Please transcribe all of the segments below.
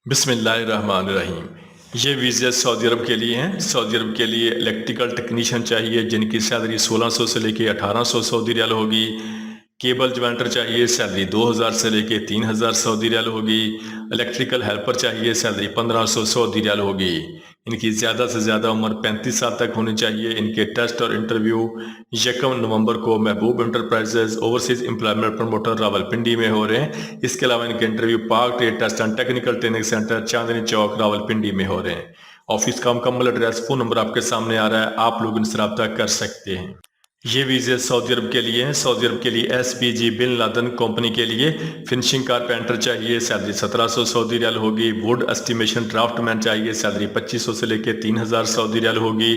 बिस्मिल्लाहिर्रहमानिर्रहीम। ये visa Saudi Arab के लिए हैं। सऊदी अरब के लिए इलेक्ट्रिकल टेक्नीशियन चाहिए जिनकी सैलरी 1600 से लेके 1800 सऊदी रियाल होगी। केबल ज्वाइंटर चाहिए, सैलरी 2000 से लेके 3000 सऊदी रियाल होगी। इलेक्ट्रिकल हेल्पर चाहिए, सैलरी 1500 सऊदी रियाल होगी। इनकी ज़्यादा से ज़्यादा उम्र 35 साल तक होनी चाहिए। इनके टेस्ट और इंटरव्यू 1 नवंबर को Mehboob enterprises overseas employment promoter Rawalpindi में हो रहे हैं। इसके अलावा इनके interview Pak trade test and technical training centre Chandni Chowk Rawalpindi में हो रहे हैं। ऑफिस का मुकम्मल एड्रेस, फ़ोन नंबर आपके सामने आ रहा है, आप लोग इनसे रब्ता कर सकते हैं। ये वीज़े सऊदी अरब के लिए हैं। सऊदी अरब के लिए SPG बिन लादन कंपनी के लिए फिनिशिंग कारपेंटर चाहिए, सैलरी 1700 सऊदी रियाल होगी। वुड एस्टिमेशन ड्राफ्टमैन चाहिए, सैलरी 2500 से लेके 3000 सऊदी रियाल होगी।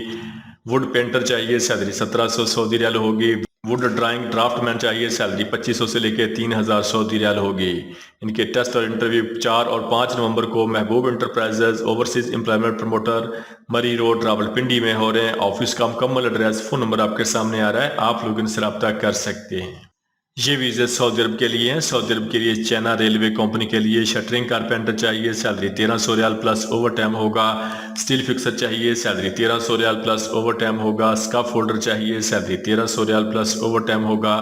वुड पेंटर चाहिए, सैलरी 1700 सऊदी रियाल होगी। वुड ड्राइंग ड्राफ्टमैन चाहिए, सैलरी 2500 से लेके 3000 सऊदी रियाल होगी। इनके टेस्ट और इंटरव्यू 4 और 5 नवंबर को Mehboob enterprises overseas employment promoter मरी रोड रावलपिंडी में हो रहे हैं। ऑफिस का मुकम्मल एड्रेस, फ़ोन नंबर आपके सामने आ रहा है, आप लोग इनसे रब्ता कर सकते हैं। ये वीज़े सऊदी अरब के लिए हैं। सऊदी अरब के लिए चाइना रेलवे कंपनी के लिए शटरिंग कारपेंटर चाहिए, सैलरी 1300 रियाल प्लस ओवर टाइम होगा। स्टील फिक्सर चाहिए, सैलरी 1300 रियाल प्लस ओवर टाइम होगा। स्काफ होल्डर चाहिए, सैलरी 1300 रियाल प्लस ओवर टाइम होगा।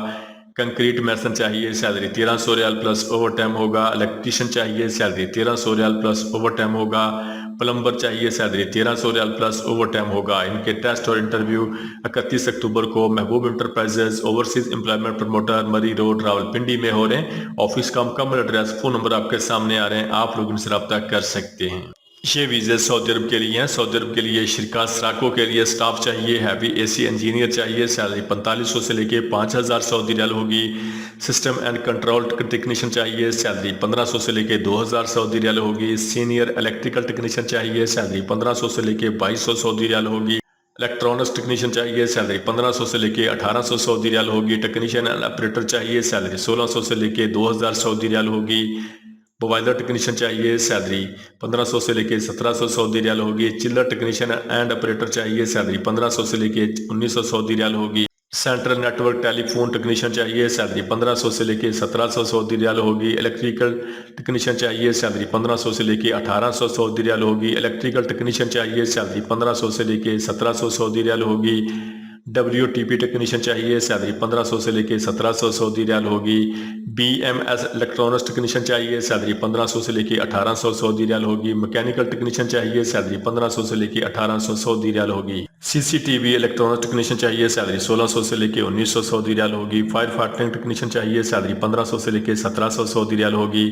कंक्रीट मैसन चाहिए, सैलरी 1300 रियाल प्लस ओवर टाइम होगा। इलेक्ट्रीशियन चाहिए, सैलरी 1300 रियाल प्लस ओवर टाइम होगा। प्लम्बर चाहिए, सैलरी 1300 रियाल प्लस ओवर टाइम होगा। इनके टेस्ट और इंटरव्यू 31 अक्टूबर को Mehboob enterprises overseas employment promoter मरी रोड रावलपिंडी में हो रहे हैं। ऑफिस का मुकम्मल एड्रेस, फ़ोन नंबर आपके सामने आ रहे हैं, आप लोग इनसे रब्ता कर सकते हैं। ये वीज़े सऊदी अरब के लिए हैं। सऊदी अरब के लिए शिरका सराको के लिए स्टाफ चाहिए, हैवी AC इंजीनियर चाहिए, सैलरी 4500 से लेके 5000 सऊदी रियाल होगी। सिस्टम एंड कंट्रोल टेक्नीशियन चाहिए, सैलरी 1500 से लेके 2000 सऊदी रियाल होगी। सीनियर इलेक्ट्रिकल टेक्नीशियन चाहिए, सैलरी 1500 से लेके 2200 सऊदी रियाल होगी। इलेक्ट्रॉनिक्स टेक्नीशियन चाहिए, सैलरी 1500 से लेके 1800 सऊदी रियाल होगी। टेक्नीशियन एंड ऑपरेटर चाहिए, सैलरी 1600 से लेके 2000 सऊदी रियाल होगी। बॉयलर टेक्नीशियन चाहिए, सैलरी 1500 से लेके 1700 सऊदी रियाल होगी। चिल्लर टेक्नीशियन एंड ऑपरेटर चाहिए, सैलरी 1500 से लेके 1900 सऊदी रियाल होगी। सेंट्रल नेटवर्क टेलीफोन टेक्नीशियन चाहिए, सैलरी 1500 से लेके 1700 सऊदी रियाल होगी। इलेक्ट्रिकल टेक्नीशियन चाहिए, सैलरी 1500 से लेके 1800 सऊदी रियाल होगी। इलेक्ट्रिकल टेक्नीशियन चाहिए, सैलरी 1500 से लेके 1700 सऊदी रियाल होगी। WTP टेक्नीशियन चाहिए, सैलरी 1500 से लेके 1700 सऊदी रियाल होगी। BMS इलेक्ट्रॉनिक्स टेक्नीशियन चाहिए, सैलरी 1500 से लेके 1800 सऊदी रियाल होगी। मैकेनिकल टेक्नीशियन चाहिए, सैलरी 1500 से लेके 1800 सऊदी रियाल होगी। CCTV इलेक्ट्रॉनिक्स टेक्नीशियन चाहिए, सैलरी 1600 से लेके 1900 सऊदी रियाल होगी। फायर फाइटिंग टेक्नीशियन चाहिए, सैलरी 1500 से लेके 1700 सऊदी रियाल होगी।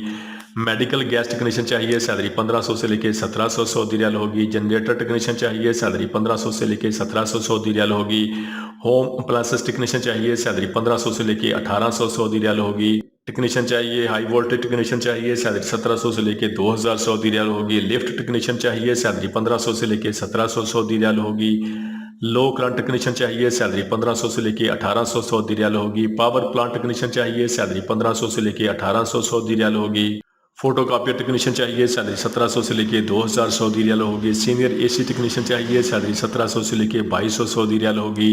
मेडिकल गैस टेक्नीशियन चाहिए, सैलरी 1500 से लेके 1700 सऊदी रियाल होगी। जनरेटर टेक्नीशियन चाहिए, सैलरी 1500 से लेके 1700 सऊदी रियाल होगी। होम अप्लायंसेस टेक्नीशियन चाहिए, सैलरी 1500 से लेके 1800 सऊदी रियाल होगी। टेक्नीशियन चाहिए, हाई वोल्टेज टेक्नीशियन चाहिए, सैलरी 1700 से लेके 2000 सऊदी रियाल होगी। लिफ्ट टेक्नीशियन चाहिए, सैलरी 1500 से लेके 1700 सऊदी रियाल होगी। लो करंट टेक्नीशियन चाहिए, सैलरी 1500 से लेके 1800 सऊदी रियाल होगी। पावर प्लांट टेक्नीशियन चाहिए, सैलरी 1500 से लेके 1800 सऊदी रियाल होगी। फोटो कापियर टेक्नीशियन चाहिए, सैलरी 1700 से लेके 2000 सऊदी रियाल होगी। सीनियर AC टेक्नीशियन चाहिए, सैलरी 1700 से लेके 2200 सऊदी रियाल होगी।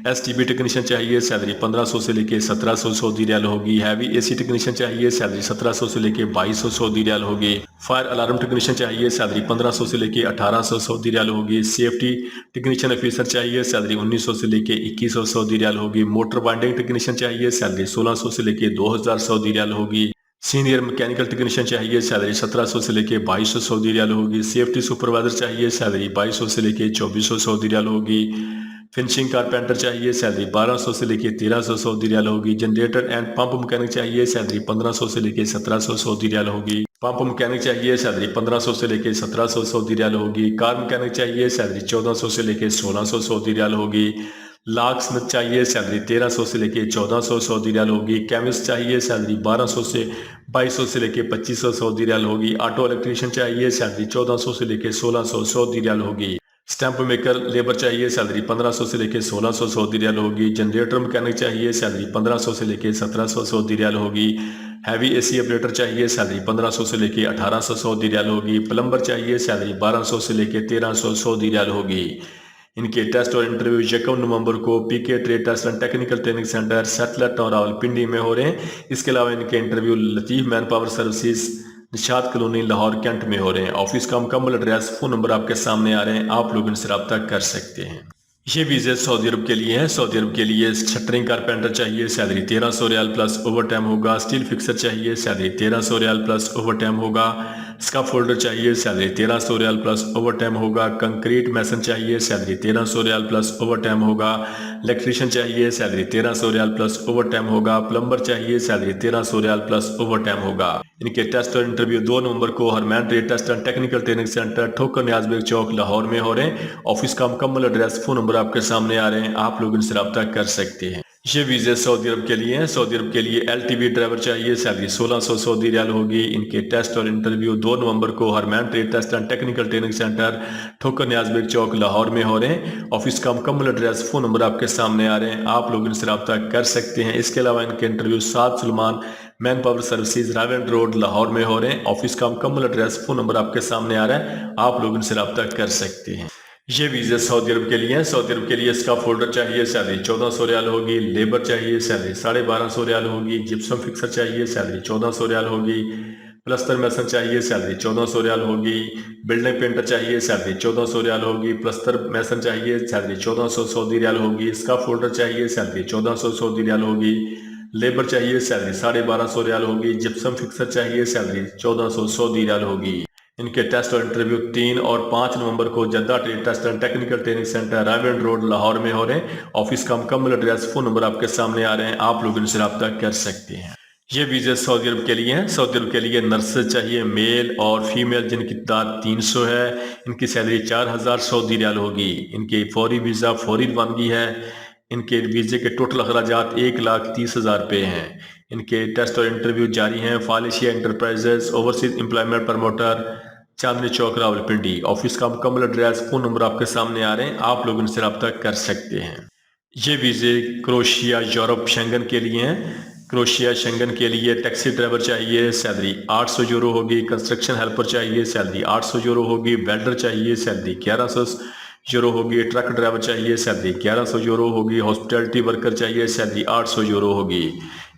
STB टेक्नीशियन चाहिए, सैलरी 1500 से लेके 1700 सऊदी रियाल होगी। हैवी AC टेक्नीशियन चाहिए, सैलरी 1700 से लेके 2200 सऊदी रियाल होगी। फायर अलार्म टेक्नीशियन चाहिए, सैलरी 1500 से लेके 1800 सऊदी रियाल होगी। सेफ्टी टेक्नीशियन ऑफिसर चाहिए, सैलरी 1900 से लेके 2100 सऊदी रियाल होगी। मोटर बाइंडिंग टेक्नीशियन चाहिए, सैलरी 1600 से लेके 2000 सऊदी रियाल होगी। सीनियर मैकेनिकल टेक्नीशियन चाहिए, सैलरी 1700 से लेके 2200 सऊदी रियाल होगी। सेफ्टी सुपरवाइजर चाहिए, सैलरी 2200 से लेके 2400 सऊदी रियाल होगी। फिनिशिंग कारपेंटर चाहिए, सैलरी 1200 से लेके 1300 सऊदी रियाल होगी। जनरेटर एंड पंप मैकेनिक चाहिए, सैलरी 1500 से लेके 1700 सऊदी रियाल होगी। पंप मैकेनिक चाहिए, सैलरी 1500 से लेके 1700 सऊदी रियाल होगी। कार मैकेनिक चाहिए, सैलरी 1400 से लेके 1600 सऊदी रियाल होगी। लॉक स्मिथ चाहिए, सैलरी 1300 से लेके 1400 सऊदी रियाल होगी। केमिस्ट चाहिए, सैलरी 1200 से 2200 से लेके 2500 सऊदी रियाल होगी। ऑटो इलेक्ट्रीशियन चाहिए, सैलरी 1400 से लेके 1600 सऊदी रियाल होगी। स्टैंप मेकर लेबर चाहिए, सैलरी 1500 से लेके 1600 सऊदी रियाल होगी। जनरेटर मैकेनिक चाहिए, सैलरी 1500 से लेके 1700 सऊदी रियाल होगी। हैवी AC ऑपरेटर चाहिए, सैलरी 1500 से लेके 1800 सऊदी रियाल होगी। प्लम्बर चाहिए, सैलरी 1200 से लेके 1300 सऊदी रियाल होगी। इनके टेस्ट और इंटरव्यू 1 नवंबर को PK trade test and technical training centre settler town Rawalpindi में हो रहे हैं। इसके अलावा इनके interview Latif man power services Nishat colony Lahore cantt में हो रहे हैं। ऑफिस का मुकम्मल एड्रेस, फ़ोन नंबर आपके सामने आ रहे हैं, आप लोग इनसे रब्ता कर सकते हैं। ये वीज़े सऊदी अरब के लिए हैं। सऊदी अरब के लिए शटरिंग कारपेंटर चाहिए, सैलरी 1300 रियाल प्लस ओवर टाइम होगा। स्टील फिक्सर चाहिए, सैलरी 1300 रियाल प्लस ओवर टाइम होगा। स्काफ होल्डर चाहिए, सैलरी 1300 रियाल प्लस ओवर टाइम होगा। कंक्रीट मैसन चाहिए, सैलरी 1300 रियाल प्लस ओवर टाइम होगा। इलेक्ट्रीशियन चाहिए, सैलरी 1300 रियाल प्लस ओवर टाइम होगा। प्लम्बर चाहिए, सैलरी 1300 रियाल प्लस ओवर टाइम होगा। इनके टेस्ट और इंटरव्यू 2 नवंबर को Harman trade test and technical training centre Thokar Niaz bag चौक लाहौर में हो रहे हैं। ऑफिस का मुकम्मल एड्रेस, फोन नंबर आपके सामने आ रहे हैं, आप लोग इनसे रब्ता कर सकते हैं। ये वीज़े सऊदी अरब के लिए हैं। सऊदी अरब के लिए LTV ड्राइवर चाहिए, सैलरी 1600 सऊदी रियाल होगी। इनके टेस्ट और इंटरव्यू 2 नवंबर को Harman trade test and technical training centre Thokar Niaz bag चौक लाहौर में हो रहे हैं। ऑफिस का मुकम्मल एड्रेस, फोन नंबर आपके सामने आ रहे हैं, आप लोग इनसे रब्ता कर सकते हैं। इसके अलावा इनके interview Saad Suleman man power services Raiwind road Lahore में हो रहे हैं। ऑफिस का मुकम्मल एड्रेस, फोन नंबर आपके सामने आ रहा है, आप लोग इनसे रब्ता कर सकते हैं। ये वीज़ा सऊदी अरब के लिए है। सऊदी अरब के लिए इसका फोल्डर चाहिए, सैलरी 1400 रियाल होगी। लेबर चाहिए, सैलरी 1250 रियाल होगी। जिप्सम फिक्सर चाहिए, सैलरी 1400 रियाल होगी। प्लस्तर मैसन चाहिए, सैलरी 1400 रियाल होगी। बिल्डिंग पेंटर चाहिए, सैलरी 1400 रियाल होगी। प्लस्तर मैसन चाहिए, सैलरी 1400 सऊदी रियाल होगी। इसका फोल्डर चाहिए, सैलरी 1400 सऊदी रियाल होगी। लेबर चाहिए, सैलरी 1250 रियाल होगी। जिप्सम फिक्सर चाहिए, सैलरी 1400 सऊदी रियाल होगी। इनके टेस्ट और इंटरव्यू 3 और 5 नवंबर को Jeddah trade test and technical training centre Raiwind road Lahore में हो रहे हैं। ऑफिस का मुकम्मल एड्रेस, फोन नंबर आपके सामने आ रहे हैं, आप लोग इनसे रब्ता कर सकते हैं। ये वीज़े सऊदी अरब के लिए हैं। सऊदी अरब के लिए नर्सेज चाहिए, मेल और फीमेल, जिनकी तादाद 300 है। इनकी सैलरी 4000 सऊदी रियाल होगी। इनके फौरी वीज़ा फौरी रवानगी है। इनके वीज़े के टोटल अखराजात 1,30,000 रुपये हैं। इनके टेस्ट और इंटरव्यू जारी हैं। फालिशिया इंटरप्राइजेज ओवरसीज एम्प्लॉयमेंट प्रमोटर चांदनी चौक रावलपिंडी। ऑफिस का मुकम्मल एड्रेस, फोन नंबर आपके सामने आ रहे हैं, आप लोग इनसे रब्ता कर सकते हैं। ये वीज़े क्रोशिया यूरोप शेंगन के लिए हैं। क्रोशिया शेंगन के लिए टैक्सी ड्राइवर चाहिए, सैलरी 800 यूरो होगी। कंस्ट्रक्शन हेल्पर चाहिए, सैलरी 800 यूरो होगी। वेल्डर चाहिए, सैलरी 1100 यूरो होगी। ट्रक ड्राइवर चाहिए, सैलरी 1100 यूरो होगी। हॉस्पिटलिटी वर्कर चाहिए, सैलरी 800 यूरो होगी।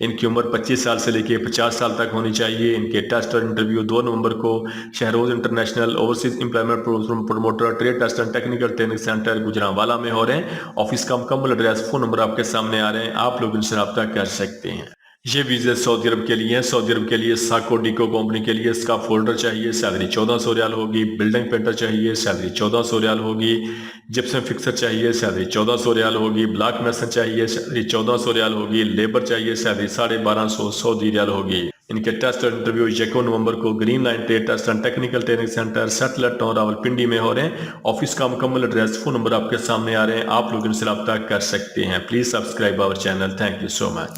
इनकी उम्र 25 साल से लेकर 50 साल तक होनी चाहिए। इनके टेस्ट और इंटरव्यू 2 नवंबर को Shahroz international overseas employment promoter trade test and technical training centre Gujranwala में हो रहे हैं। ऑफिस का मुकम्मल एड्रेस, फोन नंबर आपके सामने आ रहे हैं, आप लोग इनसे रब्ता कर सकते हैं। ये वीज़े सऊदी अरब के लिए हैं। सऊदी अरब के लिए साको डिको कंपनी के लिए इसका फोल्डर चाहिए, सैलरी 1400 रियाल होगी। बिल्डिंग पेंटर चाहिए, सैलरी 1400 रियाल होगी। जिप्सम फिक्सर चाहिए, सैलरी 1400 रियाल होगी। ब्लॉक मैसन चाहिए, सैलरी 1400 रियाल होगी। लेबर चाहिए, सैलरी 1250 सऊदी रियाल होगी। इनके टेस्ट और इंटरव्यू 1 नवंबर को green line trade test and technical training centre settler town Rawalpindi में हो रहे हैं। ऑफिस का मुकम्मल एड्रेस, फोन नंबर आपके सामने आ रहे हैं, आप लोग इनसे रब्ता कर सकते हैं। Please subscribe our channel. Thank you so much.